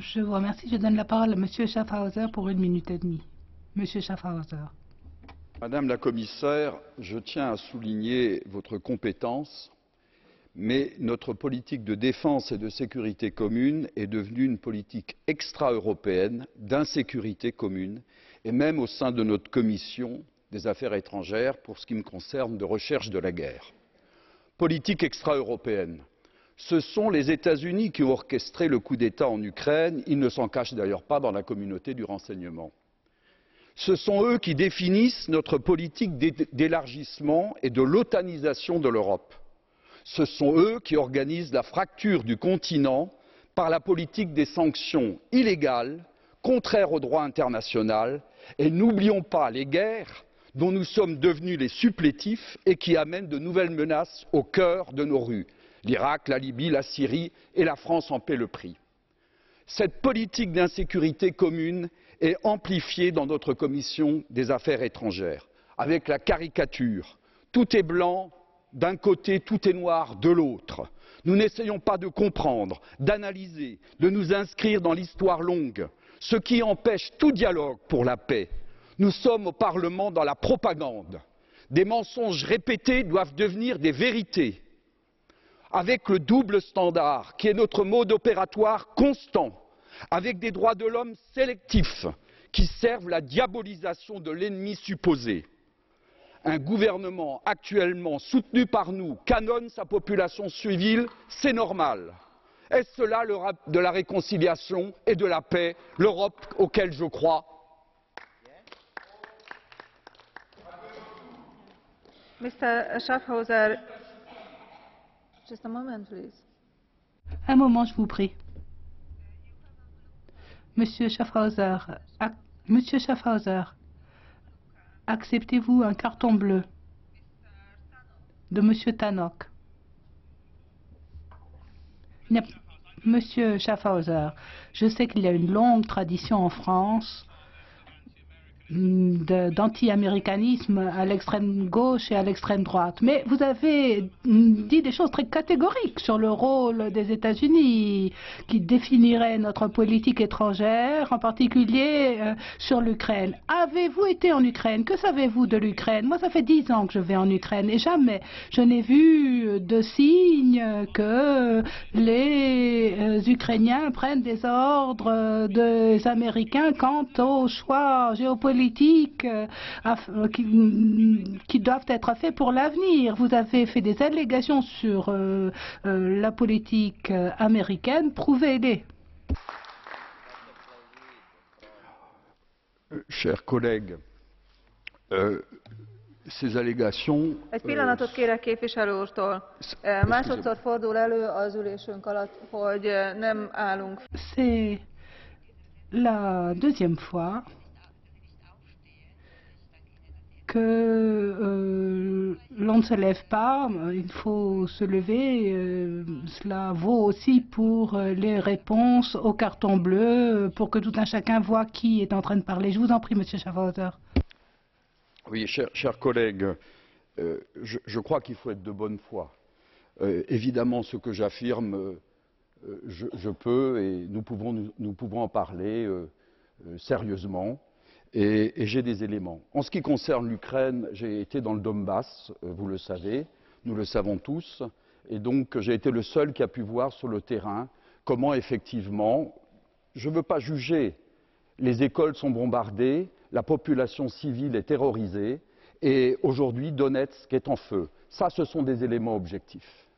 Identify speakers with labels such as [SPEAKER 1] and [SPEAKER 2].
[SPEAKER 1] Je vous remercie. Je donne la parole à Monsieur Schaffhauser pour 1 minute et demie. Monsieur Schaffhauser.
[SPEAKER 2] Madame la Commissaire, je tiens à souligner votre compétence, mais notre politique de défense et de sécurité commune est devenue une politique extra-européenne d'insécurité commune, et même au sein de notre commission des affaires étrangères, pour ce qui me concerne, de recherche de la guerre. Politique extra-européenne. Ce sont les États-Unis qui ont orchestré le coup d'État en Ukraine. Ils ne s'en cachent d'ailleurs pas dans la communauté du renseignement. Ce sont eux qui définissent notre politique d'élargissement et de l'otanisation de l'Europe. Ce sont eux qui organisent la fracture du continent par la politique des sanctions illégales, contraires au droit international, et n'oublions pas les guerres dont nous sommes devenus les supplétifs et qui amènent de nouvelles menaces au cœur de nos rues. L'Irak, la Libye, la Syrie, et la France en paie le prix. Cette politique d'insécurité commune est amplifiée dans notre commission des affaires étrangères, avec la caricature. Tout est blanc d'un côté, tout est noir de l'autre. Nous n'essayons pas de comprendre, d'analyser, de nous inscrire dans l'histoire longue, ce qui empêche tout dialogue pour la paix. Nous sommes au Parlement dans la propagande. Des mensonges répétés doivent devenir des vérités. Avec le double standard qui est notre mode opératoire constant, avec des droits de l'homme sélectifs qui servent la diabolisation de l'ennemi supposé. Un gouvernement actuellement soutenu par nous canonne sa population civile, c'est normal. Est-ce cela l'Europe de la réconciliation et de la paix, l'Europe auquel je crois?
[SPEAKER 3] Mr. Schaffhauser, just a moment, please.
[SPEAKER 1] Un moment, je vous prie. Monsieur Schaffhauser, acceptez-vous un carton bleu de Monsieur Tannock? Monsieur Schaffhauser, je sais qu'il y a une longue tradition en France d'anti-américanisme à l'extrême gauche et à l'extrême droite. Mais vous avez dit des choses très catégoriques sur le rôle des États-Unis qui définirait notre politique étrangère, en particulier sur l'Ukraine. Avez-vous été en Ukraine? Que savez-vous de l'Ukraine? Moi, ça fait 10 ans que je vais en Ukraine et jamais je n'ai vu de signe que les Ukrainiens prennent des ordres des Américains quant aux choix géopolitiques qui doivent être faits pour l'avenir. Vous avez fait des allégations sur la politique américaine. Prouvez-les.
[SPEAKER 2] Chers collègues, ces allégations...
[SPEAKER 3] Egy pillanatot kérek képviselő úrtól. Másodszor fordul elő az ülésünk alatt, hogy nem állunk.
[SPEAKER 1] C'est la deuxième fois que l'on ne se lève pas, il faut se lever. Cela vaut aussi pour les réponses au carton bleu, pour que tout un chacun voit qui est en train de parler. Je vous en prie, Monsieur Schaffhauser.
[SPEAKER 2] Oui, chers collègues, je crois qu'il faut être de bonne foi. Évidemment, ce que j'affirme, je peux et nous pouvons en parler sérieusement. Et j'ai des éléments. En ce qui concerne l'Ukraine, j'ai été dans le Donbass, vous le savez, nous le savons tous, et donc j'ai été le seul qui a pu voir sur le terrain comment effectivement, je ne veux pas juger, les écoles sont bombardées, la population civile est terrorisée, et aujourd'hui Donetsk est en feu. Ça, ce sont des éléments objectifs.